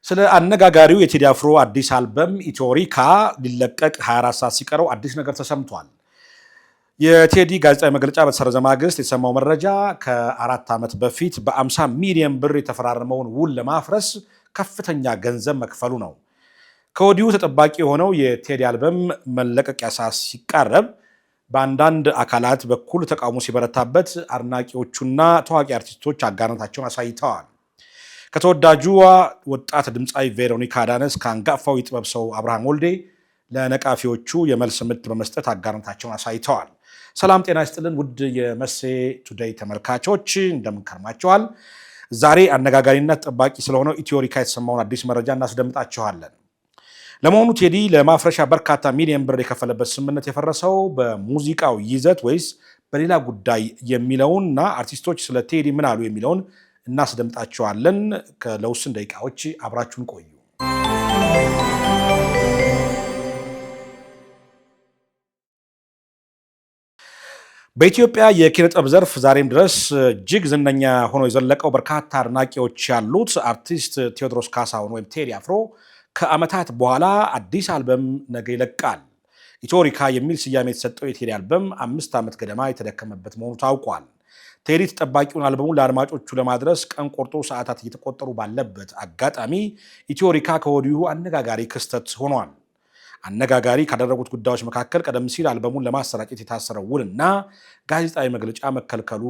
ስለ አነጋጋሪው የቴዲ አፍሮ አዲስ አልበም ኢትዮሪካ ሊለቀቅ 24 ሰዓት ሲቀረው አዲስ ነገር ተሰምቷል። የቴዲ ጋዜጣዊ መግለጫ በተሰረዘ ማግስት የተሰማው መረጃ ከ4 ዓመት በፊት በ50 ሚሊዮን ብር የተፈራረመውን ውል ለማፍረስ ከፍተኛ ገንዘብ መክፈሉ ነው። ከወዲሁ ተጠባቂ የሆነው የቴዲ አልበም መለቀቂያ ሰዓት ሲቃረብ በአንዳንድ አካላት በኩል ተቃውሞ ሲበረታበት አድናቂዎቹና ታዋቂ አርቲስቶች አጋርነታቸውን አሳይተዋል። ከተወዳጁ ወጣት ድምፃዊ ቬሮኒካ አዳነ እስከ አንጋፋው የጥበብ ሰው አብርሃም ወልዴ ለነቃፊዎቹ የመልስ ምት በመስጠት አጋርነታቸውን አሳይተዋል። ሰላም ጤና ይስጥልን ውድ የመሴ ቱዴይ ተመልካቾች እንደምን ከርማችኋል? ዛሬ አነጋጋሪነት ጠባቂ ስለሆነው ኢትዮሪካ የተሰማውን አዲስ መረጃ እናስደምጣችኋለን። ለመሆኑ ቴዲ ለማፍረሻ በርካታ ሚሊዮን ብር የከፈለበት ስምምነት የፈረሰው በሙዚቃው ይዘት ወይስ በሌላ ጉዳይ የሚለውንና አርቲስቶች ስለ ቴዲ ምን አሉ የሚለውን እናስደምጣችኋለን። ለውስን ደቂቃዎች አብራችሁን ቆዩ። በኢትዮጵያ የኪነ ጥበብ ዘርፍ ዛሬም ድረስ እጅግ ዝነኛ ሆኖ የዘለቀው በርካታ አድናቂዎች ያሉት አርቲስት ቴዎድሮስ ካሳሁን ወይም ቴዲ አፍሮ ከዓመታት በኋላ አዲስ አልበም ነገ ይለቃል። ኢትዮሪካ የሚል ስያሜ የተሰጠው የቴዲ አልበም 5 ዓመት ገደማ የተደከመበት መሆኑ ታውቋል። ቴዲ ተጠባቂውን አልበሙን ለአድማጮቹ ለማድረስ ቀን ቆርጦ ሰዓታት እየተቆጠሩ ባለበት አጋጣሚ ኢትዮሪካ ከወዲሁ አነጋጋሪ ክስተት ሆኗል። አነጋጋሪ ካደረጉት ጉዳዮች መካከል ቀደም ሲል አልበሙን ለማሰራጨት የታሰረው ውልና ጋዜጣዊ መግለጫ መከልከሉ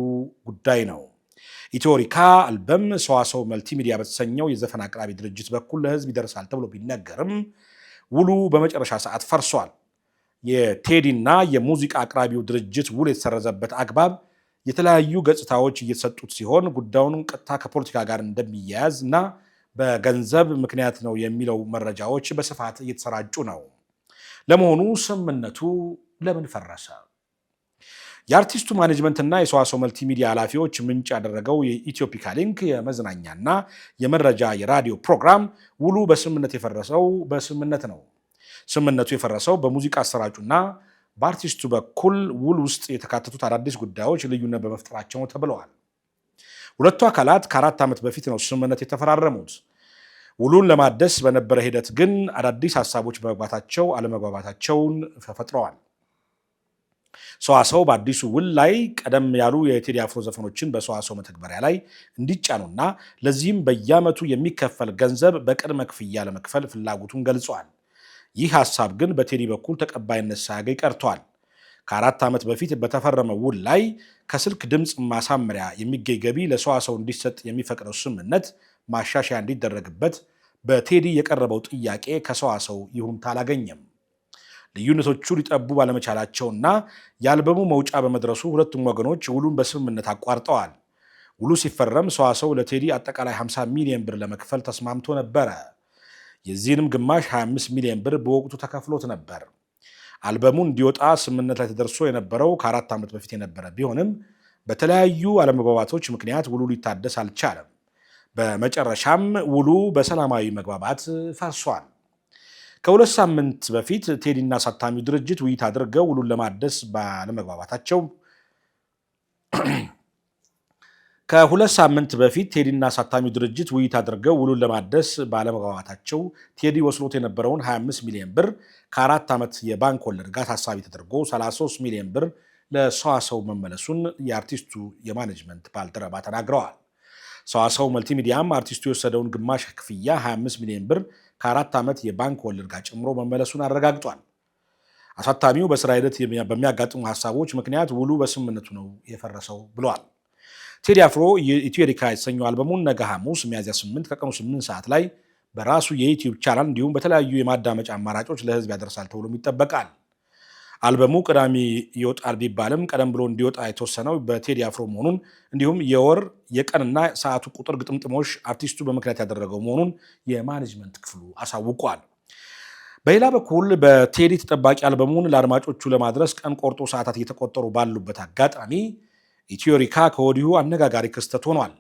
ጉዳይ ነው። ኢትዮሪካ አልበም ሰዋሰው መልቲሚዲያ በተሰኘው የዘፈን አቅራቢ ድርጅት በኩል ለሕዝብ ይደርሳል ተብሎ ቢነገርም ውሉ በመጨረሻ ሰዓት ፈርሷል። የቴዲና የሙዚቃ አቅራቢው ድርጅት ውል የተሰረዘበት አግባብ የተለያዩ ገጽታዎች እየተሰጡት ሲሆን ጉዳዩን ቀጥታ ከፖለቲካ ጋር እንደሚያያዝ እና በገንዘብ ምክንያት ነው የሚለው መረጃዎች በስፋት እየተሰራጩ ነው። ለመሆኑ ስምምነቱ ለምን ፈረሰ? የአርቲስቱ ማኔጅመንትና የሰዋሰው መልቲሚዲያ ኃላፊዎች ምንጭ ያደረገው የኢትዮፒካ ሊንክ የመዝናኛና የመረጃ የራዲዮ ፕሮግራም ውሉ በስምምነት የፈረሰው በስምምነት ነው። ስምምነቱ የፈረሰው በሙዚቃ አሰራጩና በአርቲስቱ በኩል ውል ውስጥ የተካተቱት አዳዲስ ጉዳዮች ልዩነት በመፍጠራቸው ነው ተብለዋል። ሁለቱ አካላት ከ4 ዓመት በፊት ነው ስምምነት የተፈራረሙት። ውሉን ለማደስ በነበረ ሂደት ግን አዳዲስ ሀሳቦች በመግባታቸው አለመግባባታቸውን ፈጥረዋል። ሰዋሰው በአዲሱ ውል ላይ ቀደም ያሉ የቴዲ አፍሮ ዘፈኖችን በሰዋሰው መተግበሪያ ላይ እንዲጫኑና ለዚህም በየዓመቱ የሚከፈል ገንዘብ በቅድመ ክፍያ ለመክፈል ፍላጎቱን ገልጿል። ይህ ሀሳብ ግን በቴዲ በኩል ተቀባይነት ሳያገኝ ቀርቷል። ከ4 ዓመት በፊት በተፈረመ ውል ላይ ከስልክ ድምፅ ማሳመሪያ የሚገኝ ገቢ ለሰዋሰው እንዲሰጥ የሚፈቅደው ስምምነት ማሻሻያ እንዲደረግበት በቴዲ የቀረበው ጥያቄ ከሰዋሰው ይሁንታ አላገኘም። ልዩነቶቹ ሊጠቡ ባለመቻላቸውና የአልበሙ መውጫ በመድረሱ ሁለቱም ወገኖች ውሉን በስምምነት አቋርጠዋል። ውሉ ሲፈረም ሰዋሰው ለቴዲ አጠቃላይ 50 ሚሊዮን ብር ለመክፈል ተስማምቶ ነበረ። የዚህንም ግማሽ 25 ሚሊዮን ብር በወቅቱ ተከፍሎት ነበር። አልበሙ እንዲወጣ ስምምነት ላይ ተደርሶ የነበረው ከ4 ዓመት በፊት የነበረ ቢሆንም በተለያዩ አለመግባባቶች ምክንያት ውሉ ሊታደስ አልቻለም። በመጨረሻም ውሉ በሰላማዊ መግባባት ፈርሷል። ከ2 ሳምንት በፊት ቴዲና አሳታሚው ድርጅት ውይይት አድርገው ውሉን ለማደስ ባለመግባባታቸው ቴዲ ወስዶት የነበረውን 25 ሚሊዮን ብር ከ4 ዓመት የባንክ ወለድ ጋር ታሳቢ ተደርጎ 33 ሚሊዮን ብር ለሰዋሰው መመለሱን የአርቲስቱ የማኔጅመንት ባልደረባ ተናግረዋል። ሰዋሰው መልቲሚዲያም አርቲስቱ የወሰደውን ግማሽ ክፍያ 25 ሚሊዮን ብር ከ4 ዓመት የባንክ ወለድ ጋር ጨምሮ መመለሱን አረጋግጧል። አሳታሚው በስራ ሂደት በሚያጋጥሙ ሀሳቦች ምክንያት ውሉ በስምምነቱ ነው የፈረሰው ብለዋል። ቴዲ አፍሮ ኢትዮሪካ የተሰኘው አልበሙን ነገ ሐሙስ ሚያዝያ 8 ከቀኑ 8 ሰዓት ላይ በራሱ የዩቲዩብ ቻናል እንዲሁም በተለያዩ የማዳመጫ አማራጮች ለሕዝብ ያደርሳል ተብሎም ይጠበቃል። አልበሙ ቅዳሜ ይወጣል ቢባልም ቀደም ብሎ እንዲወጣ የተወሰነው በቴዲ አፍሮ መሆኑን እንዲሁም የወር የቀንና ሰዓቱ ቁጥር ግጥምጥሞሽ አርቲስቱ በምክንያት ያደረገው መሆኑን የማኔጅመንት ክፍሉ አሳውቋል። በሌላ በኩል በቴዲ ተጠባቂ አልበሙን ለአድማጮቹ ለማድረስ ቀን ቆርጦ ሰዓታት እየተቆጠሩ ባሉበት አጋጣሚ ኢትዮሪካ ከወዲሁ አነጋጋሪ ክስተት ሆኗል።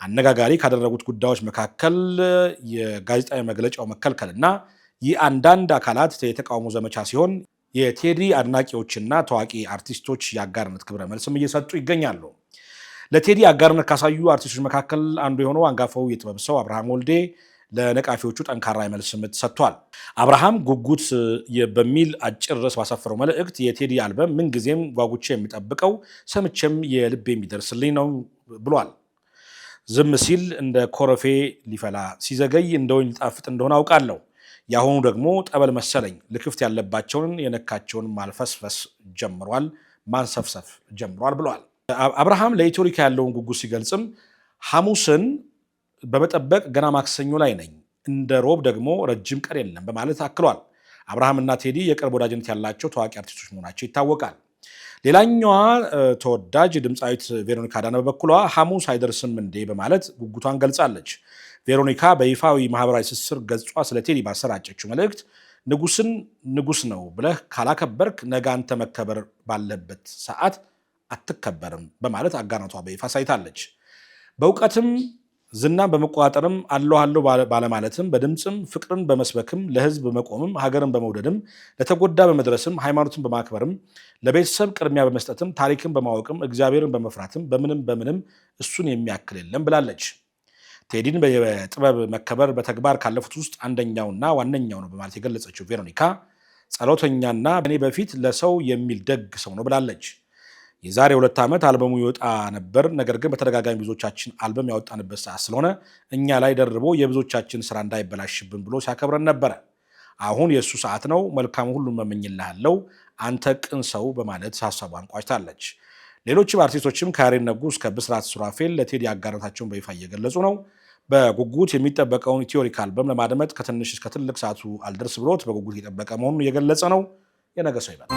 አነጋጋሪ ካደረጉት ጉዳዮች መካከል የጋዜጣዊ መግለጫው መከልከልና የአንዳንድ አካላት የተቃውሞ ዘመቻ ሲሆን የቴዲ አድናቂዎችና ታዋቂ አርቲስቶች የአጋርነት ክብረ መልስም እየሰጡ ይገኛሉ። ለቴዲ አጋርነት ካሳዩ አርቲስቶች መካከል አንዱ የሆነው አንጋፋው የጥበብ ሰው አብርሃም ወልዴ ለነቃፊዎቹ ጠንካራ የመልስ ምት ሰጥቷል። አብርሃም ጉጉት በሚል አጭር ርዕስ ባሰፈረው መልእክት የቴዲ አልበም ምንጊዜም ጓጉቼ የሚጠብቀው ሰምቼም የልቤ የሚደርስልኝ ነው ብሏል። ዝም ሲል እንደ ኮረፌ ሊፈላ ሲዘገይ እንደ ወይን ሊጣፍጥ እንደሆነ አውቃለሁ። የአሁኑ ደግሞ ጠበል መሰለኝ። ልክፍት ያለባቸውን የነካቸውን ማልፈስፈስ ጀምሯል፣ ማንሰፍሰፍ ጀምሯል ብሏል። አብርሃም ለኢትዮሪካ ያለውን ጉጉት ሲገልጽም ሐሙስን በመጠበቅ ገና ማክሰኞ ላይ ነኝ፣ እንደ ሮብ ደግሞ ረጅም ቀን የለም በማለት አክሏል። አብርሃምና ቴዲ የቅርብ ወዳጅነት ያላቸው ታዋቂ አርቲስቶች መሆናቸው ይታወቃል። ሌላኛዋ ተወዳጅ ድምፃዊት ቬሮኒካ አዳነ በበኩሏ ሐሙስ አይደርስም እንዴ በማለት ጉጉቷን ገልጻለች። ቬሮኒካ በይፋዊ ማህበራዊ ትስስር ገጿ ስለ ቴዲ ባሰራጨችው መልእክት ንጉስን ንጉስ ነው ብለህ ካላከበርክ ነገ አንተ መከበር ባለበት ሰዓት አትከበርም በማለት አጋርነቷ በይፋ ሳይታለች። በእውቀትም ዝናን በመቆጣጠርም አለሁ ባለማለትም በድምፅም ፍቅርን በመስበክም ለህዝብ በመቆምም ሀገርን በመውደድም ለተጎዳ በመድረስም ሃይማኖትን በማክበርም ለቤተሰብ ቅድሚያ በመስጠትም ታሪክን በማወቅም እግዚአብሔርን በመፍራትም በምንም እሱን የሚያክል የለም ብላለች። ቴዲን በጥበብ መከበር በተግባር ካለፉት ውስጥ አንደኛውና ዋነኛው ነው በማለት የገለጸችው ቬሮኒካ ጸሎተኛና እኔ በፊት ለሰው የሚል ደግ ሰው ነው ብላለች። የዛሬ 2 ዓመት አልበሙ ይወጣ ነበር። ነገር ግን በተደጋጋሚ ብዙዎቻችን አልበም ያወጣንበት ሰዓት ስለሆነ እኛ ላይ ደርቦ የብዙዎቻችን ስራ እንዳይበላሽብን ብሎ ሲያከብረን ነበረ። አሁን የእሱ ሰዓት ነው። መልካም ሁሉ መመኝልሃለሁ አንተ ቅን ሰው በማለት ሀሳቧን ቋጭታለች። ሌሎችም አርቲስቶችም ከያሬድ ነጉ እስከ ብስራት ሱራፌል ለቴዲ አጋርነታቸውን በይፋ እየገለጹ ነው። በጉጉት የሚጠበቀውን ኢትዮሪካ አልበም ለማድመጥ ከትንሽ እስከ ትልቅ ሰዓቱ አልደርስ ብሎት በጉጉት እየጠበቀ መሆኑን እየገለጸ ነው። የነገ ሰው ይበል።